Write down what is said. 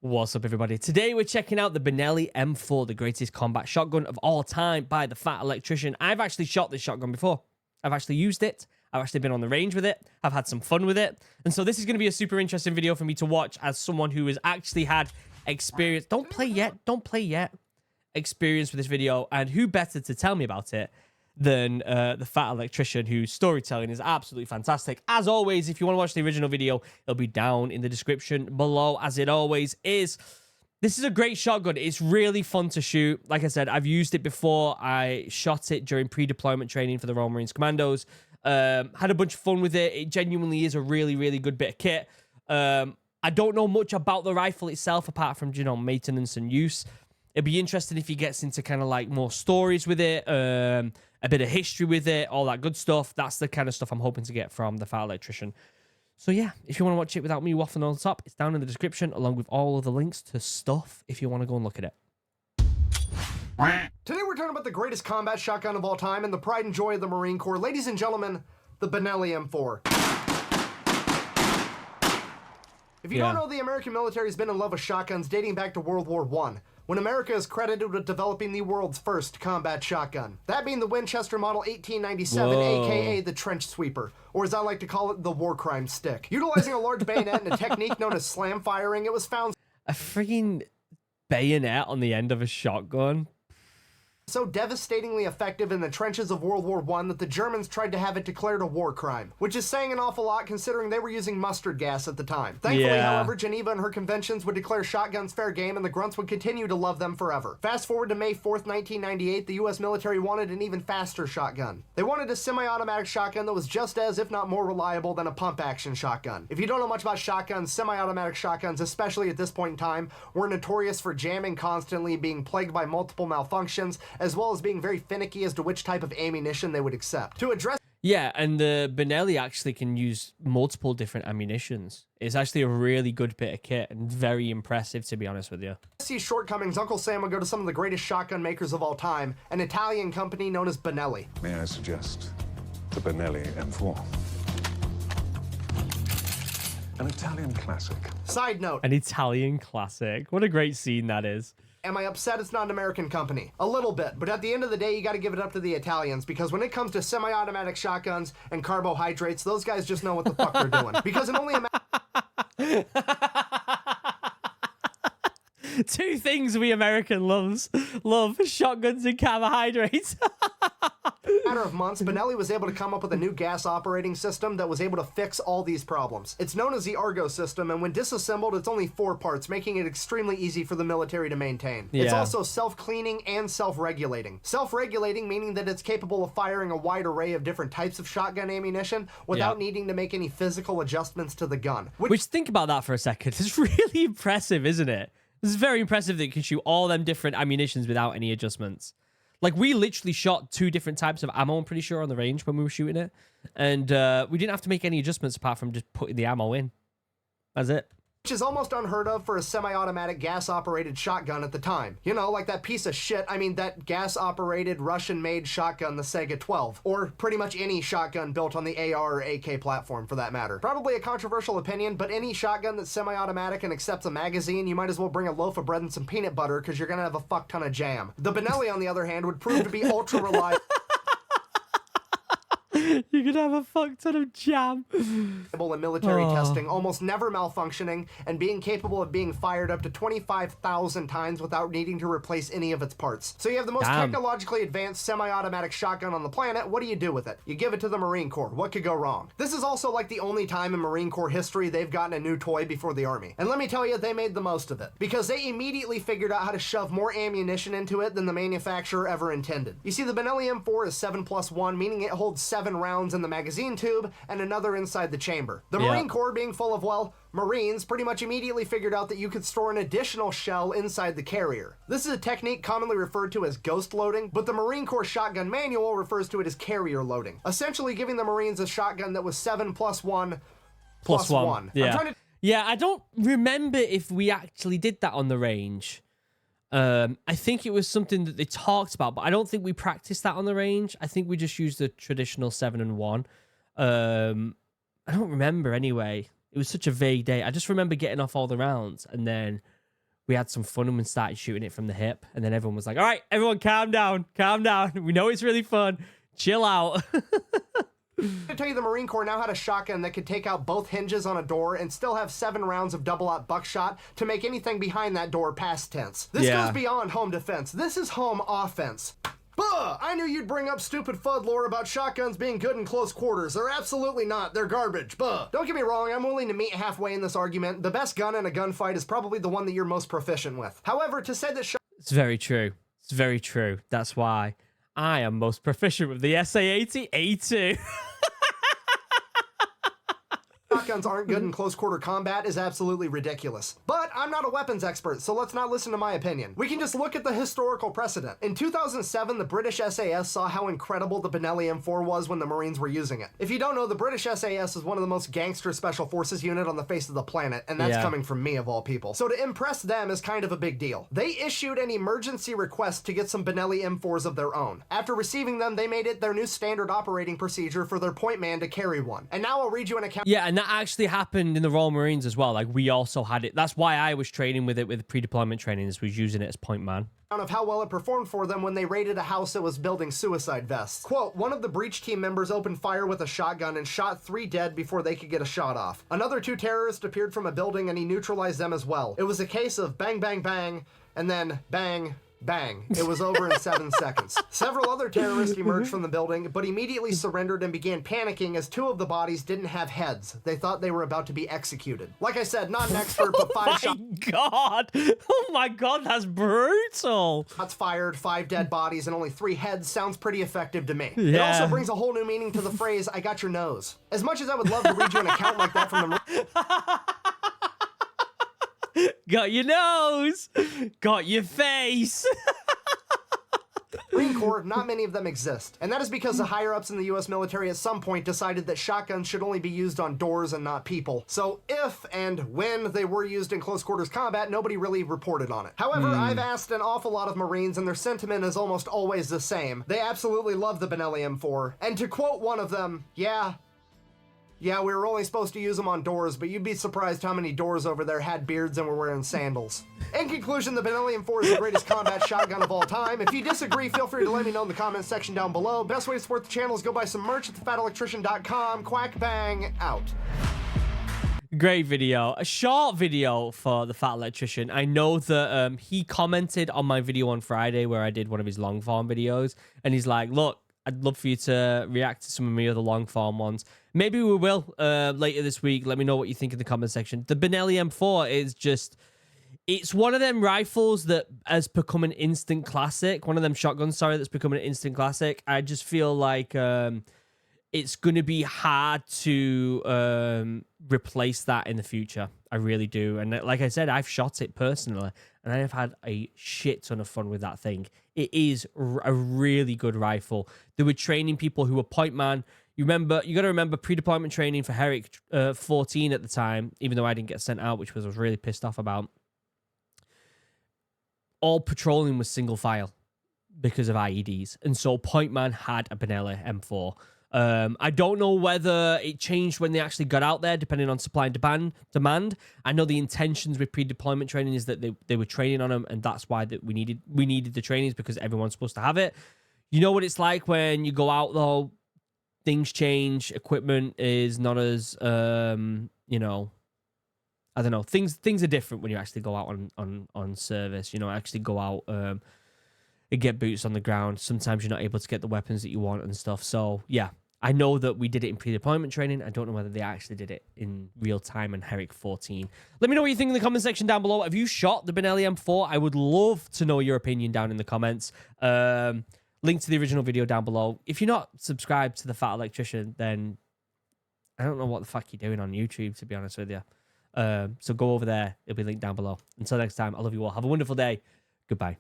What's up, everybody? Today we're checking out the Benelli M4, the greatest combat shotgun of all time by the Fat Electrician. I've actually shot this shotgun before. I've actually used it. I've actually been on the range with it. I've had some fun with it. And so this is going to be a super interesting video for me to watch as someone who has actually had experience. Don't play yet. Don't play yet. Experience with this video. And who better to tell me about it than the Fat Electrician, whose storytelling is absolutely fantastic. As always, if you want to watch the original video, it'll be down in the description below, as it always is. This is a great shotgun. It's really fun to shoot. Like I said, I've used it before. I shot it during pre-deployment training for the Royal Marines Commandos. Had a bunch of fun with it. It genuinely is a really, really good bit of kit. I don't know much about the rifle itself, apart from, you know, maintenance and use. It'd be interesting if he gets into kind of like more stories with it, a bit of history with it, all that good stuff. That's the kind of stuff I'm hoping to get from the Fat Electrician. So yeah, if you want to watch it without me waffling on the top, it's down in the description, along with all of the links to stuff if you want to go and look at it. Today we're talking about the greatest combat shotgun of all time and the pride and joy of the Marine Corps. Ladies and gentlemen, the Benelli M4. If you don't know, the American military has been in love with shotguns dating back to World War I, when America is credited with developing the world's first combat shotgun. That being the Winchester Model 1897, aka the Trench Sweeper, or as I like to call it, the War Crime Stick. Utilizing a large bayonet and a technique known as slam firing, it was found A freaking bayonet on the end of a shotgun. so devastatingly effective in the trenches of World War I that the Germans tried to have it declared a war crime, which is saying an awful lot considering they were using mustard gas at the time. Thankfully, however, Geneva and her conventions would declare shotguns fair game and the grunts would continue to love them forever. Fast forward to May 4th, 1998, the US military wanted an even faster shotgun. They wanted a semi-automatic shotgun that was just as, if not more reliable than a pump-action shotgun. If you don't know much about shotguns, semi-automatic shotguns, especially at this point in time, were notorious for jamming constantly, being plagued by multiple malfunctions, as well as being very finicky as to which type of ammunition they would accept. To address Yeah, and the Benelli actually can use multiple different ammunitions. It's actually a really good bit of kit and very impressive, to be honest with you. these shortcomings, Uncle Sam would go to some of the greatest shotgun makers of all time, an Italian company known as Benelli. May I suggest the Benelli M4? An Italian classic. Side note, An Italian classic. What a great scene that is. am I upset it's not an American company? A little bit, but at the end of the day, you gotta give it up to the Italians, because when it comes to semi-automatic shotguns and carbohydrates, those guys just know what the fuck they're doing. Because in only a Two things we American love shotguns and carbohydrates. matter of months, Benelli was able to come up with a new gas operating system that was able to fix all these problems. It's known as the Argo system, and when disassembled, it's only 4 parts, making it extremely easy for the military to maintain. It's also self-cleaning and self-regulating. Self-regulating meaning that it's capable of firing a wide array of different types of shotgun ammunition without needing to make any physical adjustments to the gun. Which, think about that for a second. It's really impressive, isn't it? It's very impressive that you can shoot all them different ammunitions without any adjustments. Like, we literally shot 2 different types of ammo, I'm pretty sure, on the range when we were shooting it. And we didn't have to make any adjustments apart from just putting the ammo in. That's it. Which is almost unheard of for a semi-automatic gas-operated shotgun at the time. You know, like that piece of shit, that gas-operated Russian-made shotgun, the Sega 12. Or pretty much any shotgun built on the AR or AK platform, for that matter. Probably a controversial opinion, but any shotgun that's semi-automatic and accepts a magazine, you might as well bring a loaf of bread and some peanut butter, because you're gonna have a fuck ton of jam. The Benelli, on the other hand, would prove to be ultra-reliable. You could have a fuck ton of jam. In military testing, almost never malfunctioning, and being capable of being fired up to 25,000 times without needing to replace any of its parts. So you have the most technologically advanced semi-automatic shotgun on the planet. What do you do with it? You give it to the Marine Corps. What could go wrong? This is also like the only time in Marine Corps history they've gotten a new toy before the Army. And let me tell you, they made the most of it, because they immediately figured out how to shove more ammunition into it than the manufacturer ever intended. You see, the Benelli M4 is 7+1, meaning it holds 7 rounds in the magazine tube and another inside the chamber. The Marine Corps, being full of, well, Marines, pretty much immediately figured out that you could store an additional shell inside the carrier. This is a technique commonly referred to as ghost loading, but the Marine Corps shotgun manual refers to it as carrier loading, essentially giving the Marines a shotgun that was 7+1 plus 1. Yeah, I don't remember if we actually did that on the range. I think it was something that they talked about, but I don't think we practiced that on the range. I think we just used the traditional 7 and 1. I don't remember anyway. It was such a vague day. I just remember getting off all the rounds and then we had some fun and we started shooting it from the hip. And then everyone was like, all right, everyone calm down. Calm down. We know it's really fun. Chill out. I tell you, the Marine Corps now had a shotgun that could take out both hinges on a door and still have 7 rounds of double-aught buckshot to make anything behind that door past tense. This goes beyond home defense. This is home offense. Buh! I knew you'd bring up stupid FUD lore about shotguns being good in close quarters. They're absolutely not. They're garbage. Buh! Don't get me wrong, I'm willing to meet halfway in this argument. The best gun in a gunfight is probably the one that you're most proficient with. However, to say that It's very true. It's very true. That's why I am most proficient with the SA-80 A2. shotguns aren't good in close quarter combat is absolutely ridiculous. But I'm not a weapons expert, so let's not listen to my opinion. We can just look at the historical precedent. In 2007, the British SAS saw how incredible the Benelli M4 was when the Marines were using it. If you don't know, the British SAS is one of the most gangster special forces unit on the face of the planet, and that's coming from me of all people. So to impress them is kind of a big deal. They issued an emergency request to get some Benelli M4s of their own. After receiving them, they made it their new standard operating procedure for their point man to carry one. And now I'll read you an account. Yeah, and that actually happened in the Royal Marines as well. Like, we also had it. That's why I was training with it with pre-deployment training, is was using it as point man. Of how well it performed for them when they raided a house that was building suicide vests. Quote, one of the breach team members opened fire with a shotgun and shot 3 dead before they could get a shot off. Another 2 terrorists appeared from a building and he neutralized them as well. It was a case of bang, bang, bang, and then bang, bang. It was over in 7 seconds. Several other terrorists emerged from the building, but immediately surrendered and began panicking as 2 of the bodies didn't have heads. They thought they were about to be executed. Like I said, not an expert, but 5 shots. Oh my god, that's brutal. Shots fired, 5 dead bodies, and only 3 heads sounds pretty effective to me. It Yeah. also brings a whole new meaning to the phrase, I got your nose. As much as I would love to read you an account like that from the Got your nose. Got your face. Marine Corps, not many of them exist. And that is because the higher-ups in the U.S. military at some point decided that shotguns should only be used on doors and not people. So if and when they were used in close quarters combat, nobody really reported on it. However, I've asked an awful lot of Marines, and their sentiment is almost always the same. They absolutely love the Benelli M4. And to quote one of them, yeah, we were only supposed to use them on doors, but you'd be surprised how many doors over there had beards and were wearing sandals. In conclusion, the Benelli M4 is the greatest combat shotgun of all time. If you disagree, feel free to let me know in the comments section down below. Best way to support the channel is go buy some merch at thefatelectrician.com. Quack bang, out. Great video. A short video for the Fat Electrician. I know that he commented on my video on Friday where I did one of his long form videos, and he's like, look, I'd love for you to react to some of my other long form ones. Maybe we will later this week. Let me know what you think in the comment section. The Benelli M4 is just... It's one of them rifles that has become an instant classic. One of them shotguns, sorry, that's become an instant classic. I just feel like it's going to be hard to replace that in the future. I really do. And like I said, I've shot it personally, and I have had a shit ton of fun with that thing. It is a really good rifle. They were training people who were point man. You got to remember pre-deployment training for Herrick 14 at the time, even though I didn't get sent out, which I was really pissed off about. All patrolling was single file because of IEDs. And so point man had a Benelli M4. I don't know whether it changed when they actually got out there, depending on supply and demand. I know the intentions with pre-deployment training is that they were training on them, and that's why that we needed the trainings, because everyone's supposed to have it. You know what it's like when you go out though. Things change. Equipment is not as you know. I don't know. Things are different when you actually go out on service. You know, actually go out and get boots on the ground. Sometimes you're not able to get the weapons that you want and stuff. So yeah, I know that we did it in pre-deployment training. I don't know whether they actually did it in real time in Herrick 14. Let me know what you think in the comment section down below. Have you shot the Benelli M4? I would love to know your opinion down in the comments. Link to the original video down below. If you're not subscribed to the Fat Electrician, then I don't know what the fuck you're doing on YouTube, to be honest with you. So go over there. It'll be linked down below. Until next time, I love you all. Have a wonderful day. Goodbye.